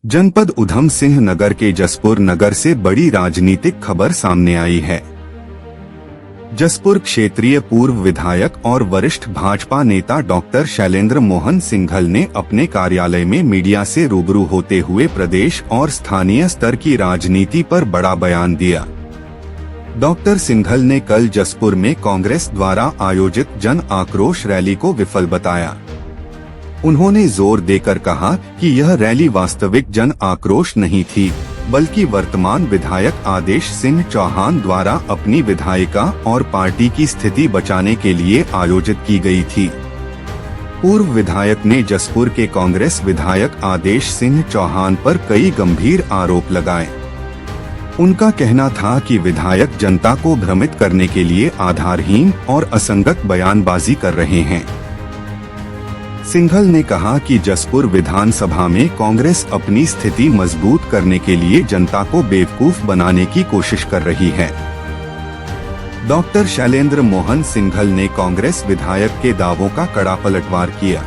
जनपद उधम सिंह नगर के जसपुर नगर से बड़ी राजनीतिक खबर सामने आई है। जसपुर क्षेत्रीय पूर्व विधायक और वरिष्ठ भाजपा नेता डॉक्टर शैलेंद्र मोहन सिंघल ने अपने कार्यालय में मीडिया से रूबरू होते हुए प्रदेश और स्थानीय स्तर की राजनीति पर बड़ा बयान दिया। डॉक्टर सिंघल ने कल जसपुर में कांग्रेस द्वारा आयोजित जन आक्रोश रैली को विफल बताया। उन्होंने जोर देकर कहा कि यह रैली वास्तविक जन आक्रोश नहीं थी, बल्कि वर्तमान विधायक आदेश सिंह चौहान द्वारा अपनी विधायिका और पार्टी की स्थिति बचाने के लिए आयोजित की गई थी। पूर्व विधायक ने जसपुर के कांग्रेस विधायक आदेश सिंह चौहान पर कई गंभीर आरोप लगाए। उनका कहना था कि विधायक जनता को भ्रमित करने के लिए आधारहीन और असंगत बयानबाजी कर रहे हैं। सिंघल ने कहा कि जसपुर विधानसभा में कांग्रेस अपनी स्थिति मजबूत करने के लिए जनता को बेवकूफ बनाने की कोशिश कर रही है। डॉक्टर शैलेंद्र मोहन सिंघल ने कांग्रेस विधायक के दावों का कड़ा पलटवार किया।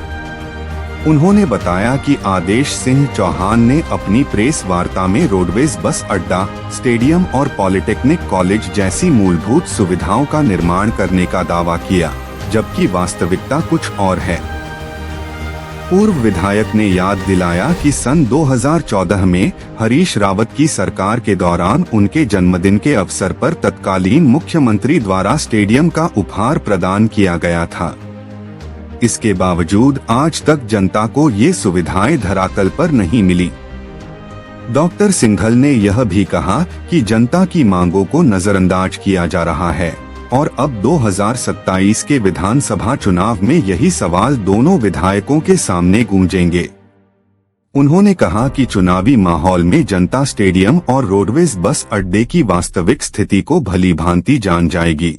उन्होंने बताया कि आदेश सिंह चौहान ने अपनी प्रेस वार्ता में रोडवेज बस अड्डा, स्टेडियम और पॉलिटेक्निक कॉलेज जैसी मूलभूत सुविधाओं का निर्माण करने का दावा किया, जबकि वास्तविकता कुछ और है। पूर्व विधायक ने याद दिलाया कि सन 2014 में हरीश रावत की सरकार के दौरान उनके जन्मदिन के अवसर पर तत्कालीन मुख्यमंत्री द्वारा स्टेडियम का उपहार प्रदान किया गया था। इसके बावजूद आज तक जनता को ये सुविधाएं धरातल पर नहीं मिली। डॉक्टर सिंघल ने यह भी कहा कि जनता की मांगों को नजरअंदाज किया जा रहा है और अब 2027 के विधानसभा चुनाव में यही सवाल दोनों विधायकों के सामने गूंजेंगे। उन्होंने कहा कि चुनावी माहौल में जनता स्टेडियम और रोडवेज बस अड्डे की वास्तविक स्थिति को भलीभांति जान जाएगी।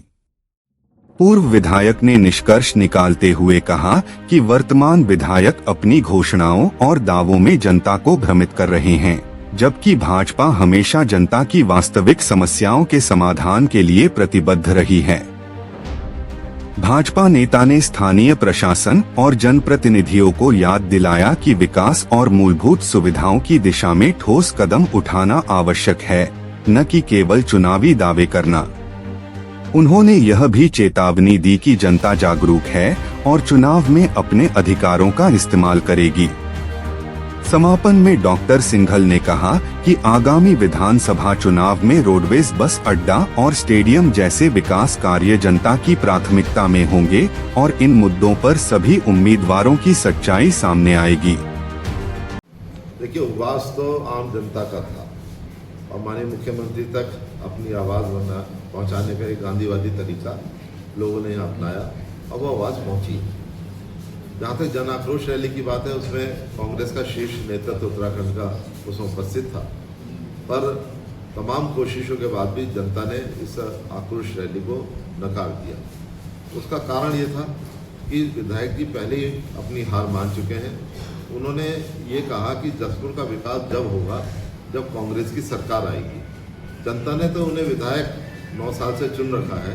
पूर्व विधायक ने निष्कर्ष निकालते हुए कहा कि वर्तमान विधायक अपनी घोषणाओं और दावों में जनता को भ्रमित कर रहे हैं, जबकि भाजपा हमेशा जनता की वास्तविक समस्याओं के समाधान के लिए प्रतिबद्ध रही है। भाजपा नेता ने स्थानीय प्रशासन और जनप्रतिनिधियों को याद दिलाया कि विकास और मूलभूत सुविधाओं की दिशा में ठोस कदम उठाना आवश्यक है, न कि केवल चुनावी दावे करना। उन्होंने यह भी चेतावनी दी कि जनता जागरूक है और चुनाव में अपने अधिकारों का इस्तेमाल करेगी। समापन में डॉक्टर सिंघल ने कहा कि आगामी विधानसभा चुनाव में रोडवेज बस अड्डा और स्टेडियम जैसे विकास कार्य जनता की प्राथमिकता में होंगे और इन मुद्दों पर सभी उम्मीदवारों की सच्चाई सामने आएगी। देखिए, उपवास तो आम जनता का था और माननीय मुख्यमंत्री तक अपनी आवाज पहुंचाने का एक गांधीवादी तरीका लोगों ने अपनाया और वो आवाज पहुंची। जहाँ तक जन आक्रोश रैली की बात है, उसमें कांग्रेस का शीर्ष नेतृत्व उत्तराखंड का उसमें उपस्थित था, पर तमाम कोशिशों के बाद भी जनता ने इस आक्रोश रैली को नकार दिया। उसका कारण ये था कि विधायक जी पहले ही अपनी हार मान चुके हैं। उन्होंने ये कहा कि जसपुर का विकास जब होगा जब कांग्रेस की सरकार आएगी। जनता ने तो उन्हें विधायक 9 साल से चुन रखा है।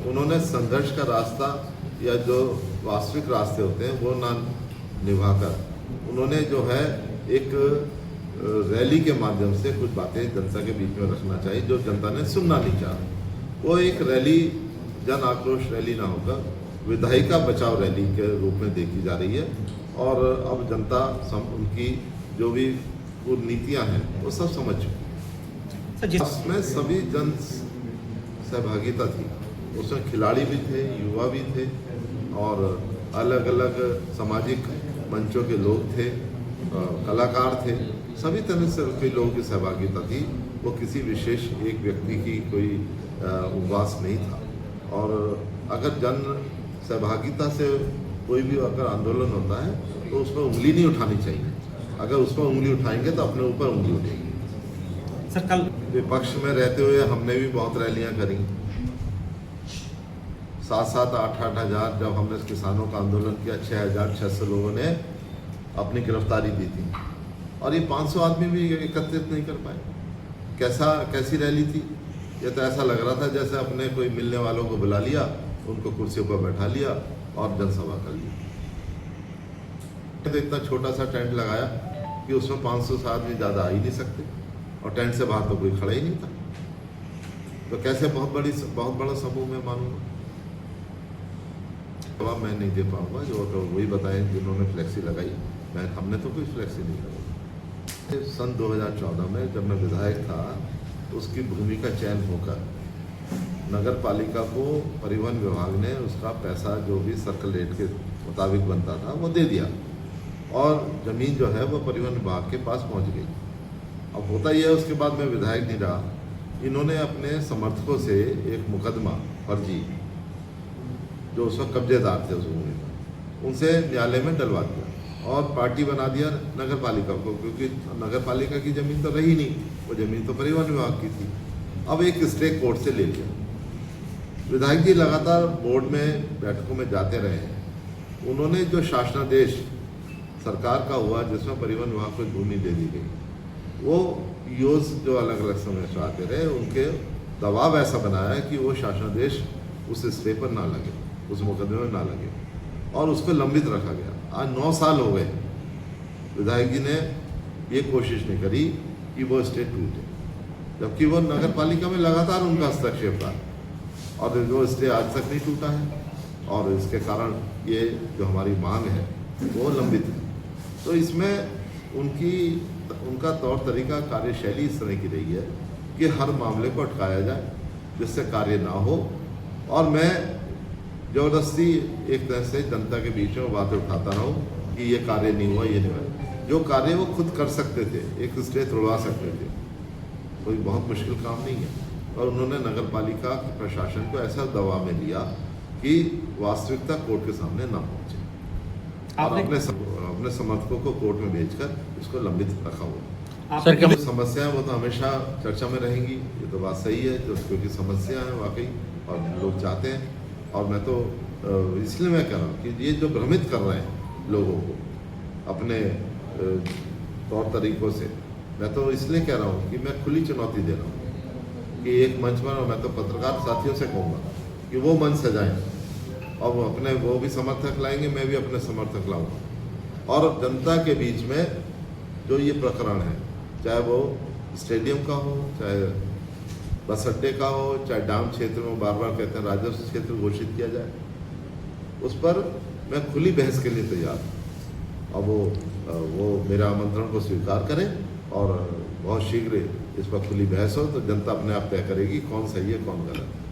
उन्होंने संघर्ष का रास्ता या जो वास्तविक रास्ते होते हैं वो ना निभाकर उन्होंने जो है एक रैली के माध्यम से कुछ बातें जनता के बीच में रखना चाहिए जो जनता ने सुनना नहीं चाहा। वो एक रैली जन आक्रोश रैली ना होकर विधायिका बचाव रैली के रूप में देखी जा रही है और अब जनता उनकी जो भी वो नीतियाँ हैं वो सब समझ चुकी। इसमें सभी जन सहभागिता थी, उसमें खिलाड़ी भी थे, युवा भी थे और अलग अलग सामाजिक मंचों के लोग थे, कलाकार थे, सभी तरह से कई लोगों की सहभागिता थी। वो किसी विशेष एक व्यक्ति की कोई उपवास नहीं था। और अगर जन सहभागिता से कोई भी अगर आंदोलन होता है तो उसमें उंगली नहीं उठानी चाहिए। अगर उसमें उंगली उठाएंगे तो अपने ऊपर उंगली उठेगी। सर, कल विपक्ष में रहते हुए हमने भी बहुत रैलियां करी, 7-7, 8-8 हज़ार। जब हमने किसानों का आंदोलन किया 6,600 लोगों ने अपनी गिरफ्तारी दी थी और ये 500 आदमी भी एकत्रित नहीं कर पाए। कैसी रैली थी? ये तो ऐसा लग रहा था जैसे अपने कोई मिलने वालों को बुला लिया, उनको कुर्सियों पर बैठा लिया और जनसभा कर ली। तो इतना छोटा सा टेंट लगाया कि उसमें 500 से आदमी ज़्यादा आ ही नहीं सकते और टेंट से बाहर तो कोई खड़ा ही नहीं था। तो कैसे बहुत बड़ा समूह में मानूंगा? जवाब मैं नहीं दे पाऊंगा, जो तो वही बताएं जिन्होंने फ्लेक्सी लगाई। हमने तो कोई फ्लेक्सी नहीं लगाई। सन 2014 में जब मैं विधायक था तो उसकी भूमि का चयन होकर नगर पालिका को परिवहन विभाग ने उसका पैसा जो भी सर्कल रेट के मुताबिक बनता था वो दे दिया और ज़मीन जो है वो परिवहन विभाग के पास पहुंच गई। अब होता यह है, उसके बाद मैं विधायक नहीं रहा, इन्होंने अपने समर्थकों से एक मुकदमा फर्जी, जो उस वक्त कब्जेदार थे उस भूमि में, उनसे न्यायालय में डलवा दिया और पार्टी बना दिया नगर पालिका को, क्योंकि नगर पालिका की ज़मीन तो रही नहीं, वो ज़मीन तो परिवहन विभाग की थी। अब एक स्टे कोर्ट से ले लिया। विधायक जी लगातार बोर्ड में बैठकों में जाते रहे हैं। उन्होंने जो शासनादेश सरकार का हुआ जिसमें परिवहन विभाग को भूमि दे दी गई, वो यूज जो अलग अलग समय से आते रहे, उनके दबाव ऐसा बनाया कि वो शासनादेश उस स्टे पर ना लगे, उस मुकदमे में ना लगे और उसको लंबित रखा गया। आज 9 साल हो गए, विधायक जी ने ये कोशिश नहीं करी कि वो स्टे टूटे, जबकि वो नगर पालिका में लगातार उनका हस्तक्षेप रहा और वो स्टे आज तक नहीं टूटा है और इसके कारण ये जो हमारी मांग है वो लंबित है। तो इसमें उनका तौर तरीका, कार्यशैली इस तरह की रही है कि हर मामले को अटकाया जाए जिससे कार्य ना हो, और मैं ज़बरदस्ती एक तरह से जनता के बीच में बातें उठाता रहूं कि ये कार्य नहीं हुआ, ये नहीं हुआ। जो कार्य वो खुद कर सकते थे, एक स्टे तोड़वा सकते थे, कोई बहुत मुश्किल काम नहीं है। और उन्होंने नगर पालिका प्रशासन को ऐसा दबाव में लिया कि वास्तविकता कोर्ट के सामने ना पहुंचे और अपने समर्थकों को कोर्ट में भेजकर इसको लंबित रखा हुआ। सर, जो समस्याएं वो तो हमेशा चर्चा में रहेंगी, ये तो बात सही है, जो क्योंकि समस्या है वाकई और लोग चाहते हैं। और मैं तो इसलिए मैं कह रहा हूँ कि ये जो भ्रमित कर रहे हैं लोगों को अपने तौर तरीकों से, मैं तो इसलिए कह रहा हूँ कि मैं खुली चुनौती दे रहा हूँ कि एक मंच पर, मैं तो पत्रकार साथियों से कहूँगा कि वो मंच सजाएं और वो अपने वो भी समर्थक लाएंगे, मैं भी अपने समर्थक लाऊंगा और जनता के बीच में जो ये प्रकरण है, चाहे वो स्टेडियम का हो, चाहे बस अड्डे का हो, चाहे डाम क्षेत्र में बार बार कहते हैं राजस्व क्षेत्र घोषित किया जाए, उस पर मैं खुली बहस के लिए तैयार हूँ। अब वो मेरा आमंत्रण को स्वीकार करें और बहुत शीघ्र इस पर खुली बहस हो तो जनता अपने आप तय करेगी कौन सही है कौन गलत है।